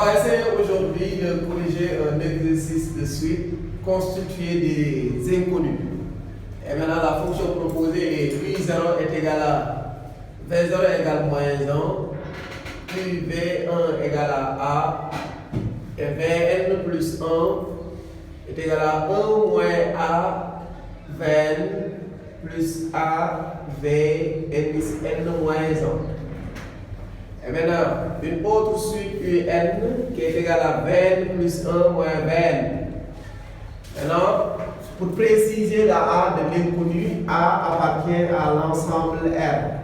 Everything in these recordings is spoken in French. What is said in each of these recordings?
va essayer aujourd'hui de corriger un exercice de suite constitué des inconnus. Et maintenant, la fonction proposée est U0 est égal à V0 égale moins 1, puis V1 égale à A, et Vn plus 1 est égal à 1 moins A, Vn plus A, V, N plus N moins 1. Et maintenant, une autre suite UN qui est égale à Vn plus 1 moins Vn. Maintenant, pour préciser la A de l'inconnu, A appartient à l'ensemble R.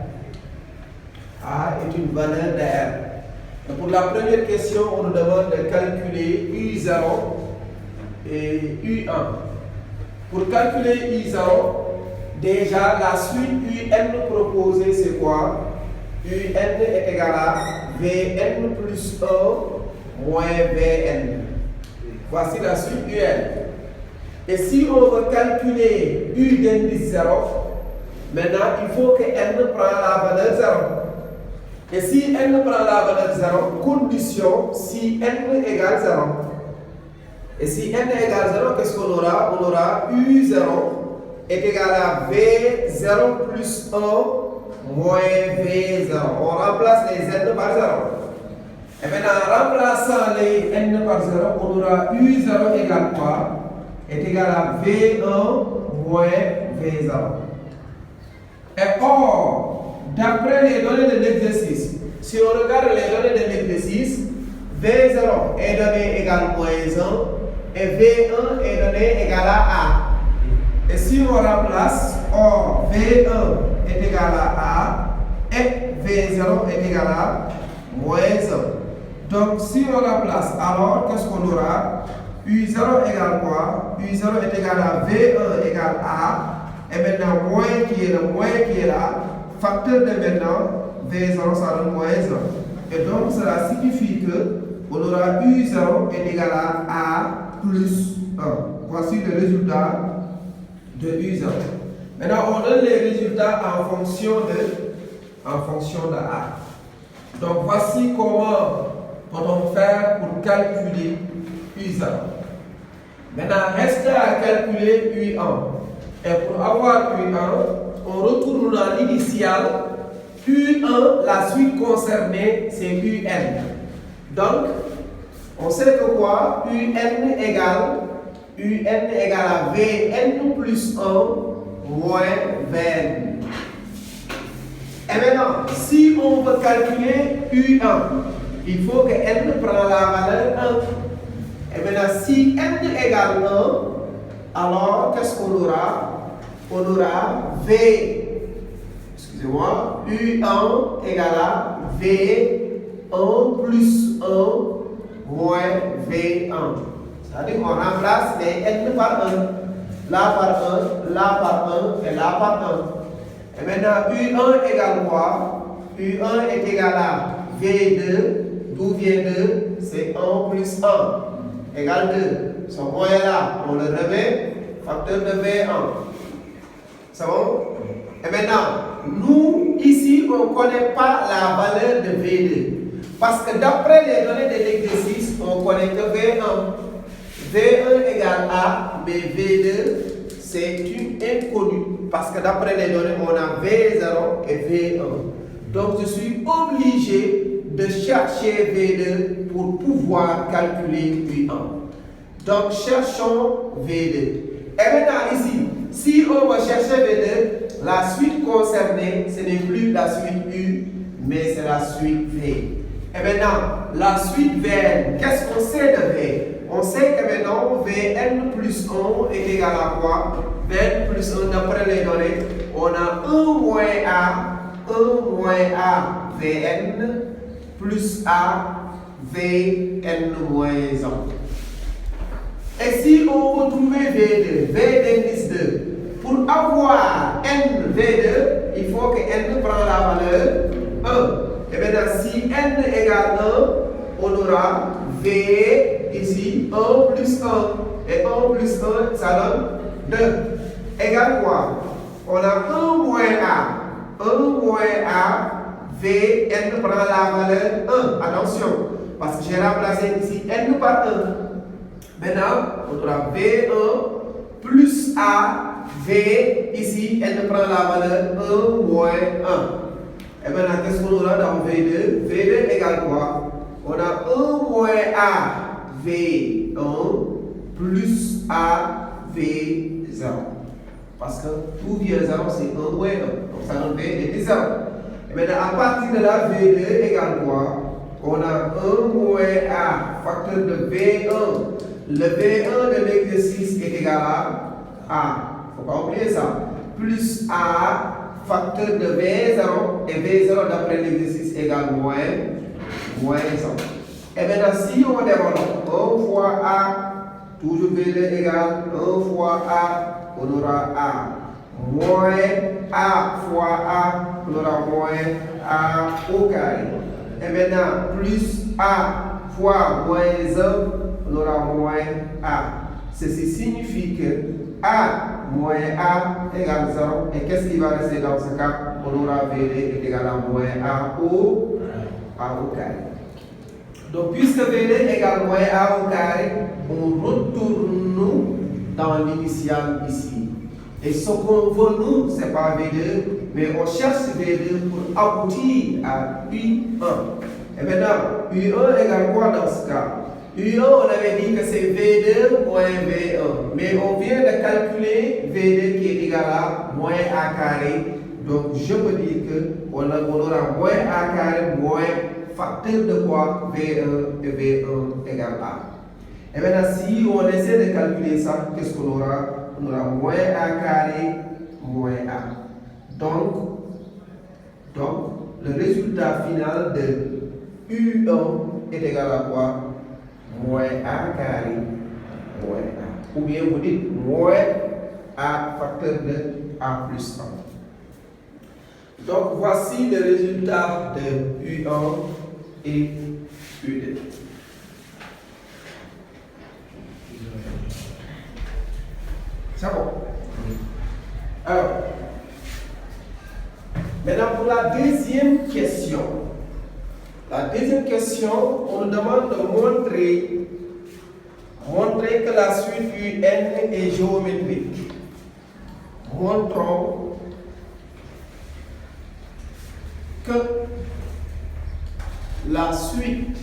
A est une valeur de R. Et pour la première question, on nous demande de calculer U0 et U1. Pour calculer U0, déjà la suite UN proposée, c'est quoi? UN est égal à Vn plus 1 moins Vn. Voici la suite UN. Et si on veut calculer U d'indice 0, maintenant il faut que n prenne la valeur 0. Et si n prend la valeur 0, condition si n égale 0. Et si n égale 0, qu'est-ce qu'on aura? On aura U0 est égal à V0 plus 1 moins V0. On remplace les n par 0. Et maintenant, en remplaçant les n par 0, on aura U0 égale quoi? Est égal à V1 moins V0. Et or, d'après les données de l'exercice, si on regarde les données de l'exercice, V0 est donné égal moins 1 et V1 est donné égal à A. Et si on remplace, or V1 est égal à A et V0 est égal à moins 1. Donc si on remplace, alors qu'est-ce qu'on aura? U0 égale quoi? U0 est égal à V1 égale A. Et maintenant, moins qui est le moins qui est là. Facteur de maintenant, V0 ça donne moins 1. Et donc, cela signifie que on aura U0 est égal à A plus 1. Voici le résultat de U0. Maintenant, on donne les résultats en fonction de A. Donc, voici comment peut-on faire pour calculer U0. Maintenant, reste à calculer U1. Et pour avoir U1, on retourne dans l'initial. U1, la suite concernée, c'est UN. Donc, on sait que quoi? UN égale à Vn plus 1 moins Vn. Et maintenant, si on veut calculer U1, il faut que n prenne la valeur 1. Et maintenant, si n égale 1, alors qu'est-ce qu'on aura? On aura U1 égale à V1 plus 1 moins V1. C'est-à-dire qu'on remplace les n par 1. Là par 1, là par 1 et là par 1. Et maintenant, U1 égale quoi? U1 est égal à V2. D'où vient 2? C'est 1 plus 1 égale 2. Ce point est là, on le remet, facteur de V1. C'est bon? Et maintenant, nous, ici, on ne connaît pas la valeur de V2. Parce que d'après les données de l'exercice, on ne connaît que V1. V1 égale A, mais V2, c'est une inconnue. Parce que d'après les données, on a V0 et V1. Donc, je suis obligé de chercher V2 pour pouvoir calculer U1. Donc, cherchons V2. Et maintenant, ici, si on va chercher V2, la suite concernée, ce n'est plus la suite U, mais c'est la suite V. Et maintenant, la suite Vn, qu'est-ce qu'on sait de V? On sait que maintenant, Vn plus 1 est égal à quoi? Vn plus 1, d'après les données, on a 1 moins A, Vn, plus A, Vn moins 1. Et si on veut trouver V2, V d'indice 2, pour avoir n V2, il faut que n prenne la valeur 1. Et maintenant, si n égale 1, on aura V ici 1 plus 1. Et 1 plus 1, ça donne 2. Égale quoi? On a 1 moins A. 1 moins A, V, n prend la valeur 1. Attention. parce que j'ai remplacé ici n par 1. Maintenant, on aura V1 plus A, V, ici, elle prend la valeur 1 moins 1. Et maintenant, qu'est-ce qu'on aura dans V2? V2 égale quoi? On a 1 moins A, V1, plus A, V0. Parce que tout vient 0, c'est 1 moins 1. Donc ça donne V égale 0. Et maintenant, à partir de là, V2 égale quoi? On a 1 moins A, facteur de V1. Le V1 de l'exercice est égal à A. Il ne faut pas oublier ça. Plus A, facteur de V0. Et V0 d'après l'exercice égale moins 100. Et maintenant, si on développe 1 fois A, toujours V2 égale 1 fois A, on aura A. Moins A fois A, on aura moins A au carré. Et maintenant, plus A fois moins 1, on aura moins A. Ceci signifie que A moins A égale 0. Et qu'est-ce qui va rester dans ce cas? On aura V2 est égal à moins A au carré. Donc, puisque V2 égale moins A au carré, on retourne dans l'initial ici. Et ce qu'on veut, nous, ce n'est pas V2, mais on cherche V2 pour aboutir à U1. Et maintenant, U1 égale quoi dans ce cas? U1, on avait dit que c'est V2 moins V1. Mais on vient de calculer V2 qui est égal à moins A carré. Donc, je peux dire qu'on aura moins A carré moins facteur de quoi? V1 et V1 égale A. Et maintenant, si on essaie de calculer ça, qu'est-ce qu'on aura? On aura moins A carré moins A. Donc, le résultat final de U1 est égal à quoi? Moins A carré moins A. Ou bien vous dites moins A facteur de A plus 1. Donc, voici le résultat de U1 et U2. C'est bon? Alors, maintenant pour la deuxième question. La deuxième question, on nous demande de montrer que la suite UN est géométrique. Montrons que la suite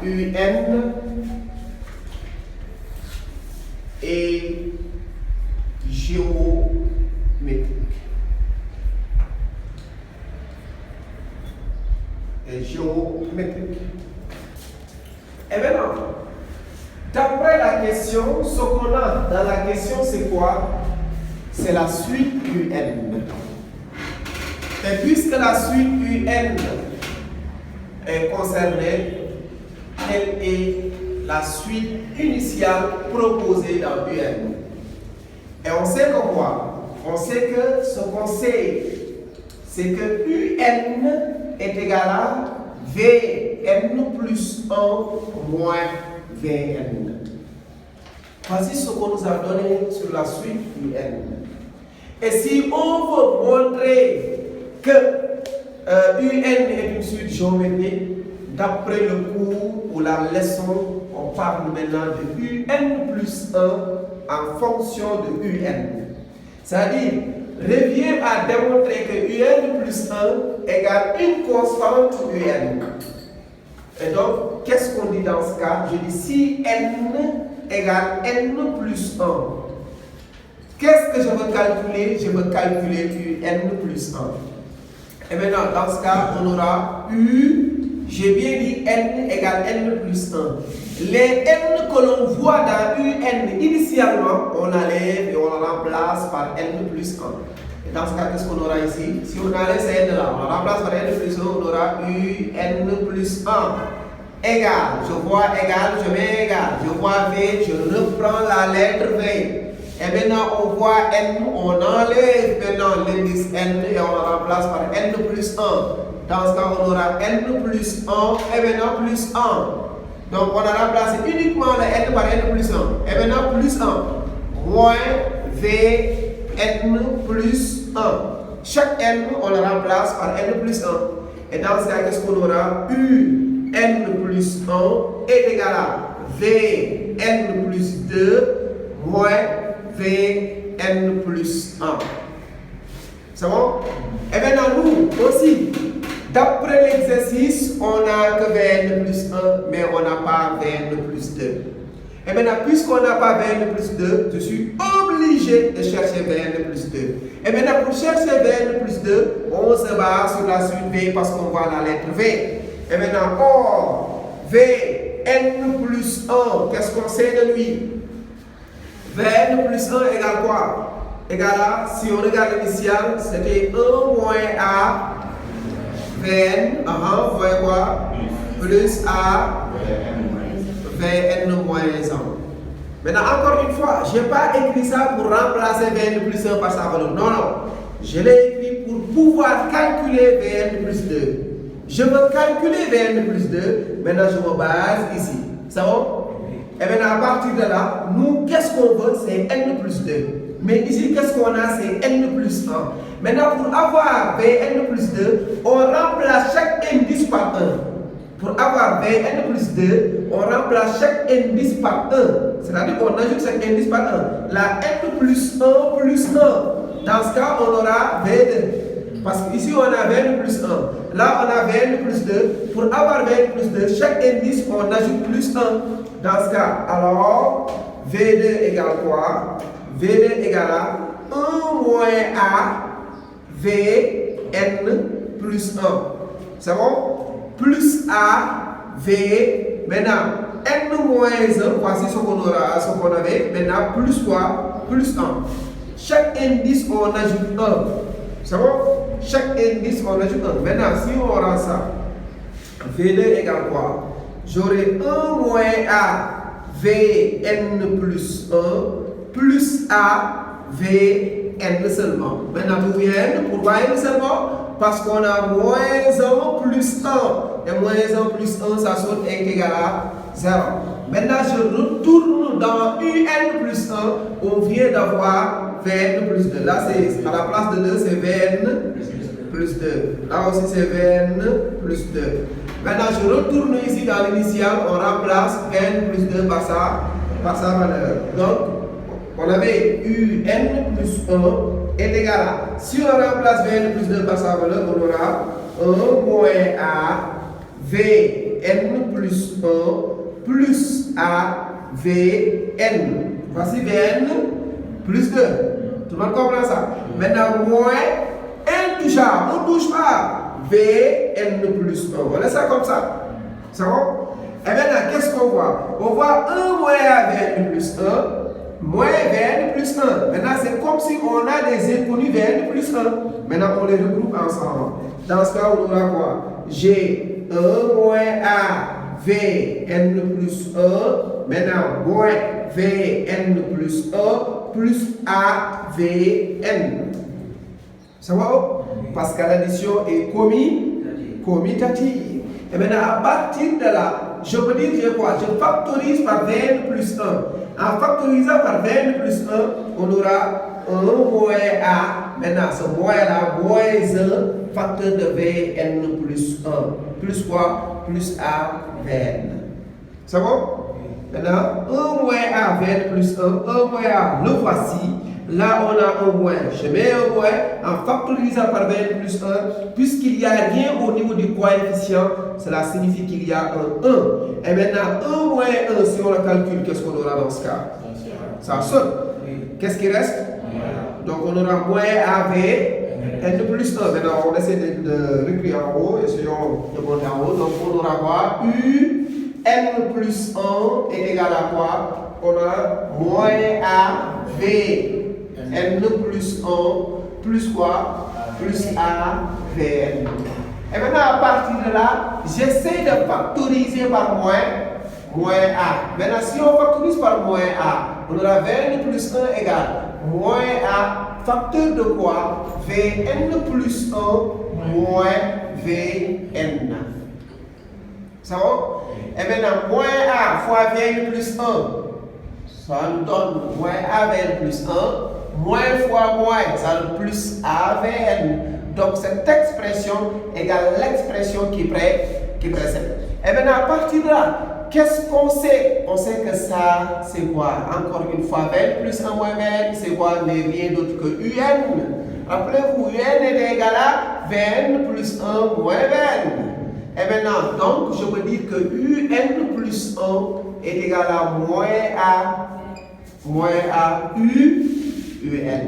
UN est géométrique. Et maintenant, d'après la question, ce qu'on a dans la question, c'est quoi? C'est la suite UN. Et puisque la suite UN est concernée, elle est la suite initiale proposée dans UN. Et on sait que quoi? On sait que ce qu'on sait, c'est que UN est égal à Vn plus 1 moins Vn. Voici ce qu'on nous a donné sur la suite UN. Et si on veut montrer que UN est une suite géométrique, d'après le cours ou la leçon, on parle maintenant de UN plus 1 en fonction de UN. C'est-à-dire, revient à démontrer que UN plus 1 égale une constante UN. Et donc, qu'est-ce qu'on dit dans ce cas? Je dis si N égale N plus 1. Qu'est-ce que je veux calculer? Je veux calculer UN plus 1. Et maintenant, dans ce cas, on aura U. J'ai bien dit N égale N plus 1. Les N que l'on voit dans UN initialement, on enlève et on le remplace par N plus 1. Et dans ce cas, qu'est-ce qu'on aura ici? Si on enlève ces N là, on le remplace par N plus 1, on aura UN plus 1. Égal, je vois égal, je mets égal. Je vois V, je reprends la lettre V. Et maintenant, on voit N, on enlève maintenant l'indice N et on le remplace par N plus 1. Dans ce cas, on aura N plus 1 et maintenant plus 1. Donc, on a remplacé uniquement le N par N plus 1. Et maintenant, plus 1. Moins V N plus 1. Chaque N, on le remplace par N plus 1. Et dans ce cas, qu'est-ce qu'on aura? UN plus 1 est égal à VN plus 2 moins VN plus 1. C'est bon? Et maintenant, nous aussi, d'après l'exercice, on n'a que VN plus 1, mais on n'a pas VN plus 2. Et maintenant, puisqu'on n'a pas VN plus 2, je suis obligé de chercher VN plus 2. Et maintenant, pour chercher VN plus 2, on se base sur la suite V parce qu'on voit la lettre V. Et maintenant, or, VN plus 1, qu'est-ce qu'on sait de lui? VN plus 1 égale quoi? Égale à, si on regarde l'initial, c'était 1 moins A, VN, vous voyez quoi? Plus A, VN moins 1. Maintenant, encore une fois, je n'ai pas écrit ça pour remplacer VN plus 1 par sa valeur. Non, non. Je l'ai écrit pour pouvoir calculer VN plus 2. Je veux calculer VN plus 2. Maintenant, je me base ici. C'est bon? Et maintenant, à partir de là, nous, qu'est-ce qu'on veut? C'est N plus 2. Mais ici, qu'est-ce qu'on a? C'est N plus 1. Maintenant, pour avoir Vn plus 2, on remplace chaque indice par 1. Pour avoir Vn plus 2, on remplace chaque indice par 1. C'est-à-dire qu'on ajoute chaque indice par 1. La N plus 1 plus 1. Dans ce cas, on aura V2. Parce qu'ici, on a Vn plus 1. Là, on a Vn plus 2. Pour avoir Vn plus 2, chaque indice, on ajoute plus 1. Dans ce cas, alors, V2 égale quoi? V2 égale à 1 moins A Vn plus 1. C'est bon? Plus A V. Maintenant, N moins 1, voici ce qu'on aura, ce qu'on avait. Maintenant, plus quoi? Plus 1. Chaque indice, on ajoute 1. C'est bon? Chaque indice, on ajoute 1. Maintenant, si on rend ça, V2 égale quoi? J'aurai 1 moins A Vn plus 1 plus A Vn seulement. Maintenant, d'où vient? Pourquoi N seulement? Parce qu'on a moins 1 plus 1. Et moins 1 plus 1, ça saute est égal à 0. Maintenant, je retourne dans UN plus 1. On vient d'avoir Vn plus 2. Là, c'est à la place de 2, c'est Vn plus 2. Là aussi, c'est Vn plus 2. Maintenant, je retourne ici dans l'initial. On remplace Vn plus 2 par sa valeur. Donc, on avait UN plus 1 est égal à, si on remplace Vn plus 2 par sa valeur, on aura 1 moins A Vn plus 1 plus A Vn. Voici Vn plus 2. Tout le monde comprend ça? Maintenant, moins intouchable. On ne touche pas Vn plus 1. On laisse ça comme ça. C'est bon? Et maintenant, qu'est-ce qu'on voit? On voit 1 moins A Vn plus 1. Moins Vn plus 1. Maintenant, c'est comme si on a des inconnus Vn plus 1. Maintenant, on les regroupe ensemble. Dans ce cas, on aura quoi? J'ai 1 moins A Vn plus 1. Maintenant, moins Vn plus 1 plus A Vn. Ça va? Parce que l'addition est commutative. Et maintenant, à partir de là, je peux dire j'ai quoi? Je factorise par Vn plus 1. En factorisant par Vn plus 1, on aura 1 moins A. Maintenant, ce moins-là, moins 1, facteur de Vn plus 1. Plus quoi? Plus A Vn. C'est bon? Maintenant, 1 moins A Vn plus 1, 1 moins A, le voici. Là, on a un moins. Je mets un moins en factorisant par Vn plus 1. Puisqu'il n'y a rien au niveau du coefficient, cela signifie qu'il y a un 1. Et maintenant, 1 moins 1, si on le calcule, qu'est-ce qu'on aura dans ce cas? Ça saute. Qu'est-ce qui reste? Donc, on aura moins AV N plus 1. Maintenant, on essaie de réécrire en haut. Essayons de monter en haut. Donc, on aura quoi? U N plus 1 est égal à quoi? On a moins AV N plus 1 plus quoi? Plus A Vn. Et maintenant, à partir de là, j'essaie de factoriser par moins A. Maintenant, si on factorise par moins A, on aura Vn plus 1 égale moins A, facteur de quoi? Vn plus 1 moins Vn. Ça va? Et maintenant, moins A fois Vn plus 1, ça nous donne moins A Vn plus 1. Moins fois moins, ça donne plus AVN. Donc cette expression égale l'expression qui précède. Et maintenant, à partir de là, qu'est-ce qu'on sait? On sait que ça, c'est quoi? Encore une fois, Vn plus 1 moins Vn, c'est quoi? Mais rien d'autre que Un. Rappelez-vous, Un est égal à Vn plus 1 moins Vn. Et maintenant, donc, je peux dire que Un plus 1 est égal à moins A UN.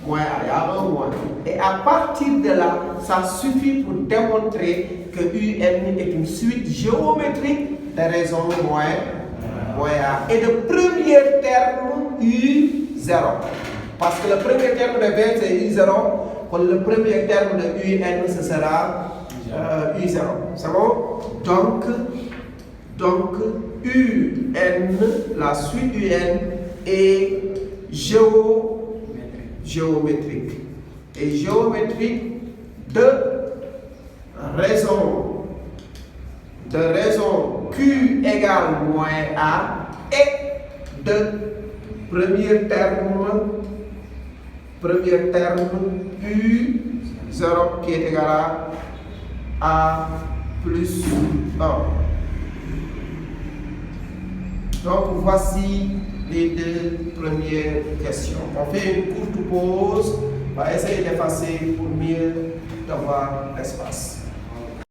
Moins A, il y a un moins. Et à partir de là, ça suffit pour démontrer que UN est une suite géométrique de raisons moins A. Et le premier terme U0. Parce que le premier terme de V c'est U0. Pour le premier terme de UN, ce sera U0. C'est bon? Donc, UN, la suite UN est géométrique. Et géométrique de raison Q égale moins A et de premier terme U0 qui est égal à A plus 1. Donc voici les deux premières questions. On fait une courte pause. On va essayer d'effacer pour mieux avoir l'espace.